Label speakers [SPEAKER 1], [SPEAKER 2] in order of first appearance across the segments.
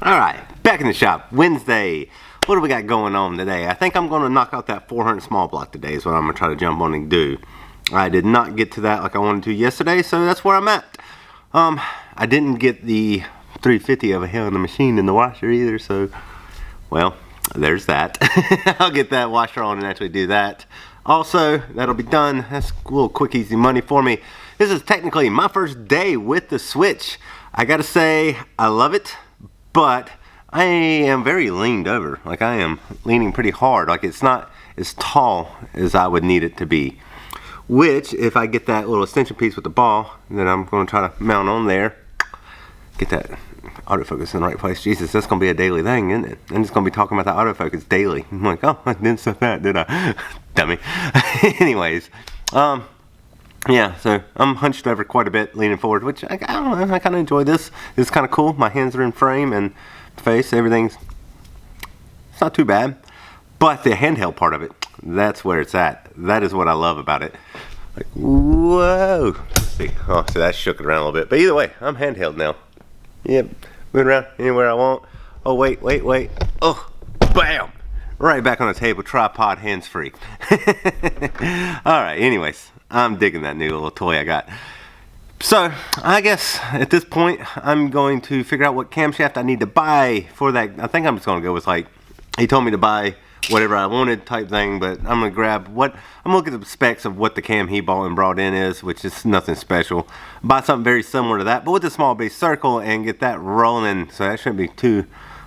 [SPEAKER 1] Alright, back in the shop. Wednesday. What do we got going on today? I think I'm going to knock out that 400 small block today is what I'm going to try to jump on and do. I did not get to that like I wanted to yesterday, so that's where I'm at. I didn't get the 350 of a Hell in the Machine in the washer either, so, well, there's that. I'll get that washer on and actually do that. Also, that'll be done. That's a little quick, easy money for me. This is technically my first day with the Switch. I gotta say, I love it, but I am very leaned over. Like, I am leaning pretty hard. Like, it's not as tall as I would need it to be. Which, if I get that little extension piece with the ball, then I'm going to try to mount on there. Get that autofocus in the right place. Jesus, that's going to be a daily thing, isn't it? I'm just going to be talking about the autofocus daily. I'm like, oh, I didn't set that, did I? Dummy. Anyways, yeah, so I'm hunched over quite a bit, leaning forward, which I don't know, I kind of enjoy this. It's kind of cool. My hands are in frame and face, everything's, it's not too bad. But the handheld part of it, that's where it's at. That is what I love about it. Like, whoa. Let's see. Oh, so that shook it around a little bit. But either way, I'm handheld now. Yep, moving around anywhere I want. Oh, wait. Oh, bam. Right back on the table, tripod, hands-free. Alright, anyways, I'm digging that new little toy I got. So, I guess at this point, I'm going to figure out what camshaft I need to buy for that. I think I'm just going to go with, like, he told me to buy whatever I wanted type thing, but I'm going to grab what, I'm going to look at the specs of what the cam he bought and brought in is, which is nothing special. Buy something very similar to that, but with a small base circle and get that rolling, so that shouldn't be too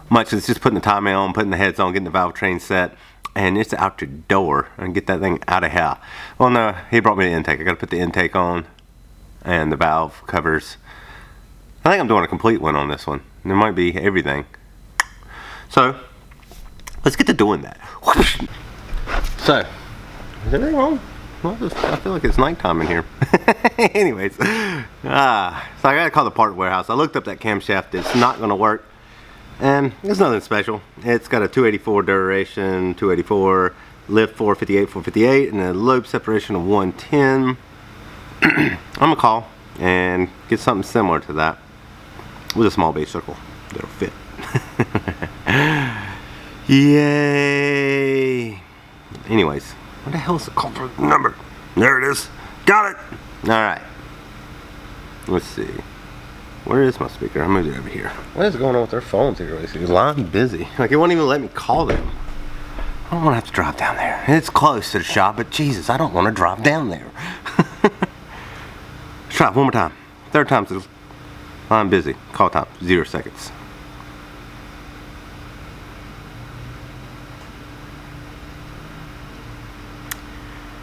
[SPEAKER 1] much. It's just putting the timing on, putting the heads on, getting the valve train set, and it's out your door, and get that thing out of here. Well, no, he brought me the intake. I got to put the intake on, and the valve covers. I think I'm doing a complete one on this one. There might be everything. So, let's get to doing that. So, is there anything wrong? Well, I feel like it's nighttime in here. Anyways, so I gotta call the part warehouse. I looked up that camshaft. It's not gonna work, and it's nothing special. It's got a 284 duration, 284 lift 458, and a lobe separation of 110. I'm gonna call and get something similar to that with a small base circle that'll fit. Yay! Anyways, what the hell is the call for the number? There it is. Got it! Alright. Let's see. Where is my speaker? I moved it over here. What is going on with their phones here? Because I'm busy. Like, it won't even let me call them. I don't want to have to drive down there. It's close to the shop, but Jesus, I don't want to drive down there. Let's try it one more time. Third time's I'm busy. Call time, 0 seconds.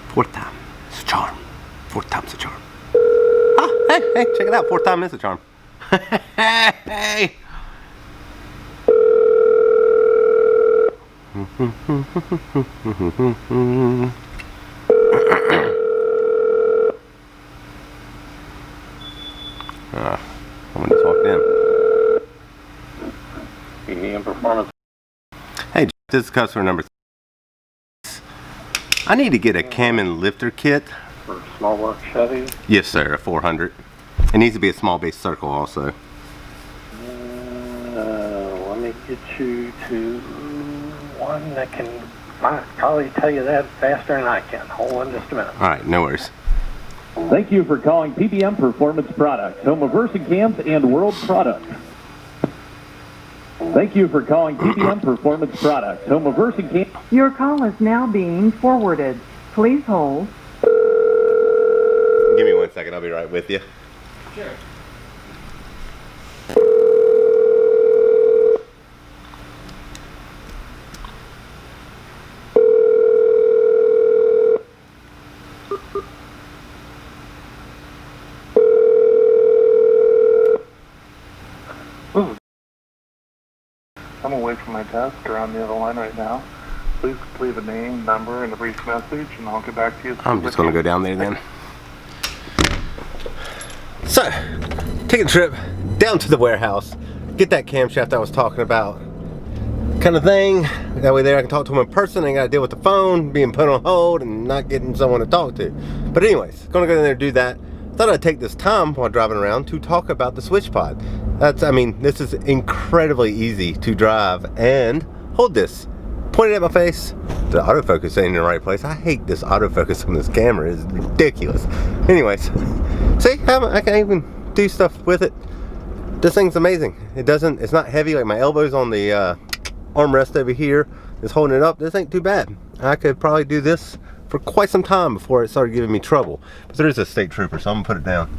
[SPEAKER 1] Fourth time, it's a charm. Fourth time's a charm. Ah, hey, check it out. Fourth time is a charm. Hey. Someone just walked in.
[SPEAKER 2] PPM Performance.
[SPEAKER 1] Hey, this is customer number. I need to get a cam and lifter kit.
[SPEAKER 2] For small block Chevy?
[SPEAKER 1] Yes, sir, a 400. It needs to be a small base circle also.
[SPEAKER 2] Let me get you to one that can probably tell you that faster than I can. Hold on just a minute.
[SPEAKER 1] All right, no worries.
[SPEAKER 3] Thank you for calling PPM Performance Products, home of Versa Cams and World Products. Thank you for calling PPM Performance Products, home of Versa Cams.
[SPEAKER 4] Your call is now being forwarded. Please hold.
[SPEAKER 1] Give me 1 second, I'll be right with you.
[SPEAKER 2] Sure.
[SPEAKER 5] I'm away from my desk or on the other line right now. Please leave a name, number, and a brief message, and I'll get back to you.
[SPEAKER 1] I'm just going to go down there then. So, taking a trip down to the warehouse, get that camshaft I was talking about, kind of thing. That way there I can talk to him in person. I ain't got to deal with the phone being put on hold and not getting someone to talk to. But anyways, going to go in there and do that. thought I'd take this time while driving around to talk about the switch pod. This is incredibly easy to drive, and hold this. Point it at my face. The autofocus ain't in the right place. I hate this autofocus on this camera. It's ridiculous. Anyways, see, I can even do stuff with it. This thing's amazing. It's not heavy. Like my elbows on the armrest over here is holding it up. This ain't too bad. I could probably do this for quite some time before it started giving me trouble. But there is a state trooper, so I'm gonna put it down.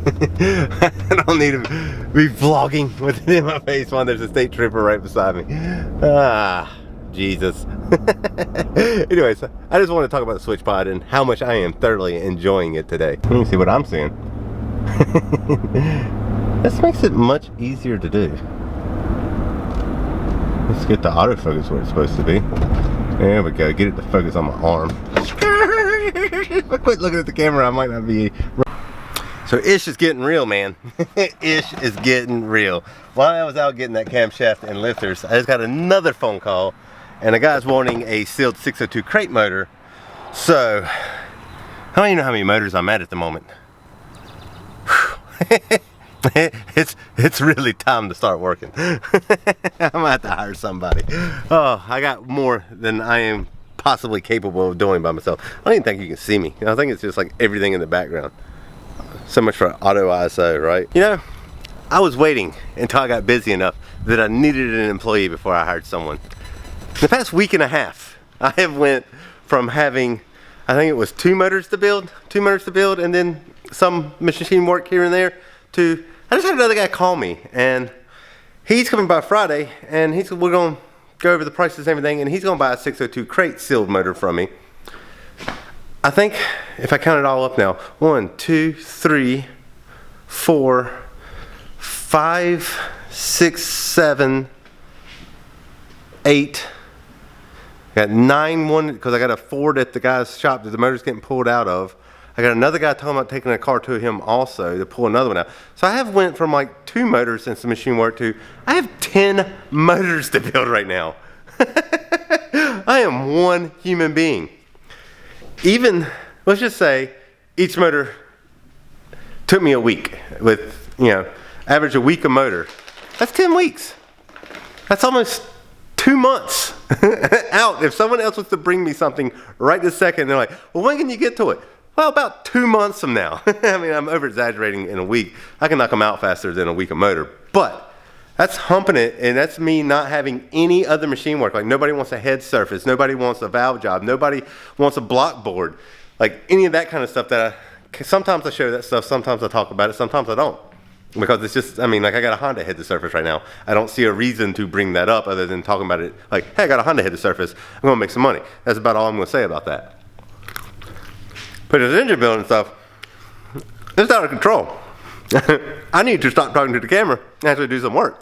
[SPEAKER 1] I don't need to be vlogging with it in my face while there's a state trooper right beside me. Jesus. Anyways, I just want to talk about the switch pod and how much I am thoroughly enjoying it today. Let me see what I'm seeing. This makes it much easier to do. Let's get the autofocus where it's supposed to be. There we go. Get it to focus on my arm. If I quit looking at the camera, I might not be. So ish is getting real, man. Ish is getting real. While I was out getting that camshaft and lifters, I just got another phone call, and the guy's wanting a sealed 602 crate motor. So I don't even know how many motors I'm at the moment. It's really time to start working. I'm gonna have to hire somebody. Oh, I got more than I am possibly capable of doing by myself. I don't even think you can see me. I think it's just like everything in the background. So much for auto ISO, right? You know, I was waiting until I got busy enough that I needed an employee before I hired someone. In the past week and a half, I have went from having, I think it was two motors to build, and then some machine work here and there, to, I just had another guy call me, and he's coming by Friday, and we're gonna go over the prices and everything, and he's gonna buy a 602 crate sealed motor from me. I think, if I count it all up now, 1, 2, 3, 4, 5, 6, 7, 8. I got 9 because I got a Ford at the guy's shop that the motor's getting pulled out of. I got another guy talking about taking a car to him also to pull another one out. So I have went from like 2 motors and some machine work to, I have 10 motors to build right now. I am one human being. Even, let's just say, each motor took me a week with, average a week a motor. That's 10 weeks. That's almost 2 months out. If someone else was to bring me something right this second, they're like, well, when can you get to it? Well, about 2 months from now. I mean, I'm over exaggerating in a week. I can knock them out faster than a week a motor, but that's humping it, and that's me not having any other machine work. Like, nobody wants a head surface, nobody wants a valve job, nobody wants a block board, like any of that kind of stuff that sometimes I show that stuff, sometimes I talk about it, sometimes I don't. Because it's just, I got a Honda head to surface right now. I don't see a reason to bring that up other than talking about it like, hey, I got a Honda head to surface, I'm gonna make some money. That's about all I'm gonna say about that. But this engine building stuff, it's out of control. I need to stop talking to the camera and actually do some work.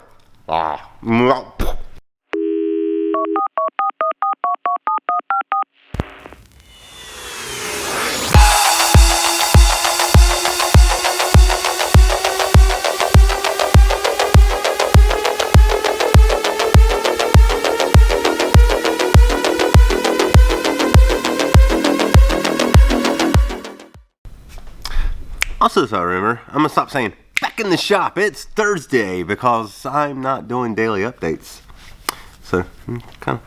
[SPEAKER 1] Also, so remember, I'm gonna stop saying back in the shop. It's Thursday because I'm not doing daily updates. So kind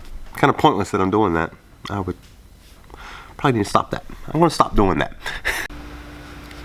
[SPEAKER 1] of pointless that I'm doing that. I would probably need to stop that. I'm gonna stop doing that.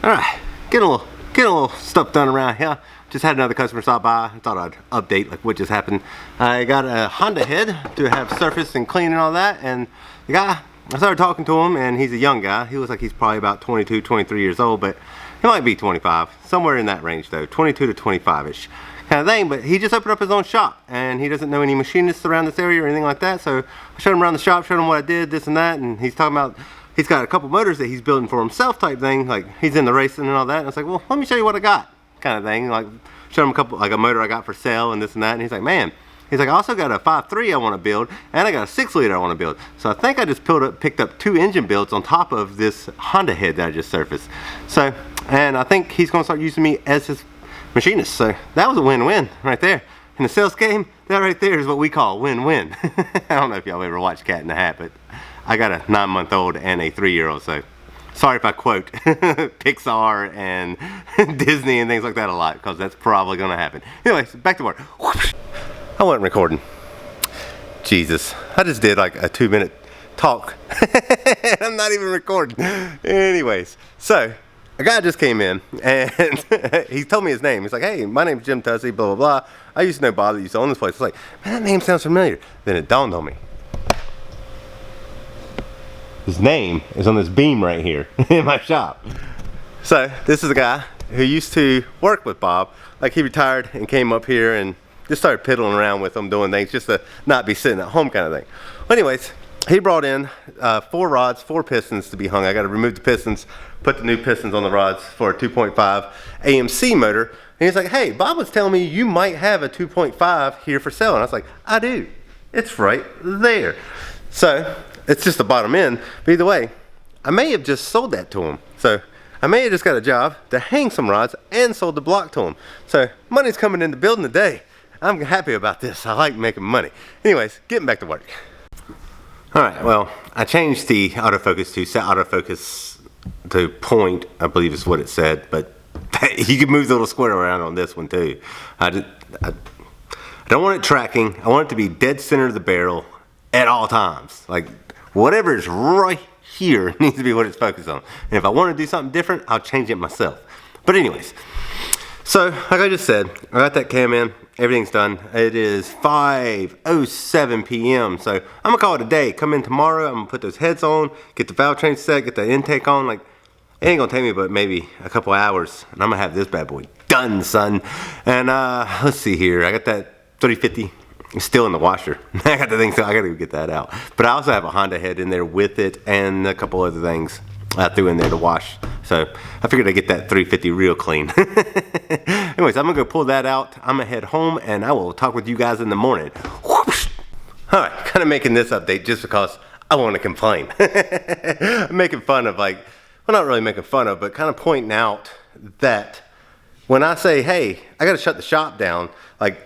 [SPEAKER 1] All right, getting a little stuff done around here. Just had another customer stop by. I thought I'd update like what just happened. I got a Honda head to have surfaced and clean and all that, and the guy, I started talking to him, and he's a young guy. He looks like he's probably about 22, 23 years old, but he might be 25, somewhere in that range though, 22 to 25-ish kind of thing. But he just opened up his own shop, and he doesn't know any machinists around this area or anything like that. So I showed him around the shop, showed him what I did, this and that, and he's talking about, he's got a couple motors that he's building for himself type thing, like he's into racing and all that. And I was like, well, let me show you what I got kind of thing. Like showed him a couple, like a motor I got for sale and this and that, and he's like, man. He's like, I also got a 5.3 I want to build, and I got a 6-liter I want to build. So I think I just picked up 2 engine builds on top of this Honda head that I just surfaced. So, and I think he's going to start using me as his machinist. So that was a win-win right there. In the sales game, that right there is what we call win-win. I don't know if y'all ever watched Cat in the Hat, but I got a 9-month-old and a 3-year-old, so Sorry if I quote Pixar and Disney and things like that a lot, because that's probably going to happen. Anyways, back to work. I wasn't recording. Jesus, I just did like a 2-minute talk. I'm not even recording. Anyways, so a guy just came in and he told me his name. He's like, hey, my name's Jim Tussey, blah, blah, blah. I used to know Bob that used to own this place. I was like, man, that name sounds familiar. Then it dawned on me. His name is on this beam right here in my shop. So this is a guy who used to work with Bob. Like, he retired and came up here and just started piddling around with him, doing things just to not be sitting at home kind of thing. Well, anyways, he brought in 4 rods, 4 pistons to be hung. I got to remove the pistons, put the new pistons on the rods for a 2.5 AMC motor. And he's like, hey, Bob was telling me you might have a 2.5 here for sale. And I was like, I do. It's right there. So it's just the bottom end. But either way, I may have just sold that to him. So I may have just got a job to hang some rods and sold the block to him. So money's coming in the building today. I'm happy about this. I like making money. Anyways, getting back to work. All right, well, I changed the autofocus to set autofocus to point, I believe is what it said, but you can move the little square around on this one too. I don't want it tracking. I want it to be dead center of the barrel at all times. Like, whatever is right here needs to be what it's focused on. And if I want to do something different, I'll change it myself. But anyways, so like I just said, I got that cam in. Everything's done. It is 5:07 p.m. So I'm gonna call it a day. Come in tomorrow. I'm gonna put those heads on, get the valve train set, get the intake on. Like, it ain't gonna take me but maybe a couple hours, and I'm gonna have this bad boy done, son. And let's see here. I got that 350. It's still in the washer. I got the thing, so I gotta get that out. But I also have a Honda head in there with it, and a couple other things I threw in there to wash. So I figured I'd get that 350 real clean. Anyways, I'm gonna go pull that out. I'm gonna head home and I will talk with you guys in the morning. Whoosh. All right, kind of making this update just because I want to complain. I'm making fun of, like, well, not really making fun of, but kind of pointing out that when I say, hey, I gotta shut the shop down, like,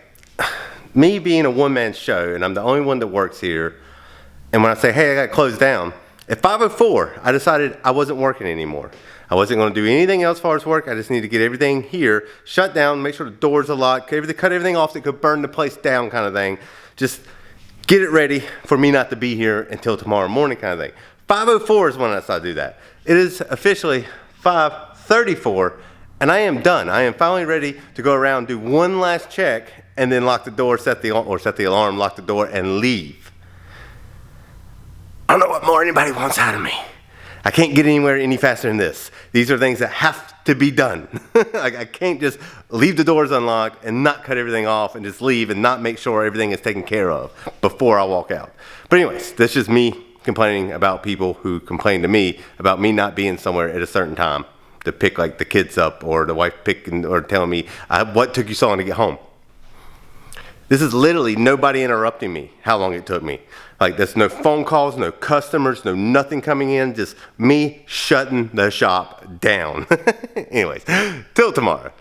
[SPEAKER 1] me being a one-man show and I'm the only one that works here, and when I say, hey, I gotta close down, at 5:04, I decided I wasn't working anymore. I wasn't going to do anything else as far as work. I just need to get everything here shut down, make sure the doors are locked, cut everything off that could burn the place down kind of thing. Just get it ready for me not to be here until tomorrow morning kind of thing. 5:04 is when I decided to do that. It is officially 5:34 and I am done. I am finally ready to go around, do one last check, and then lock the door, set the alarm, lock the door, and leave. I don't know what more anybody wants out of me. I can't get anywhere any faster than this. These are things that have to be done. Like, I can't just leave the doors unlocked and not cut everything off and just leave and not make sure everything is taken care of before I walk out. But anyways, that's just me complaining about people who complain to me about me not being somewhere at a certain time to pick, like, the kids up, or the wife picking or telling me, what took you so long to get home? This is literally nobody interrupting me how long it took me. Like, there's no phone calls, no customers, no nothing coming in, just me shutting the shop down. Anyways, till tomorrow.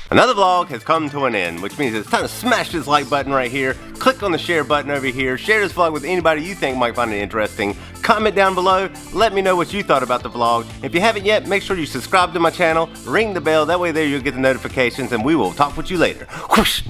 [SPEAKER 1] Another vlog has come to an end, which means it's time to smash this like button right here, click on the share button over here, share this vlog with anybody you think might find it interesting, comment down below, let me know what you thought about the vlog. If you haven't yet, make sure you subscribe to my channel, ring the bell, that way there you'll get the notifications, and we will talk with you later. Whoosh.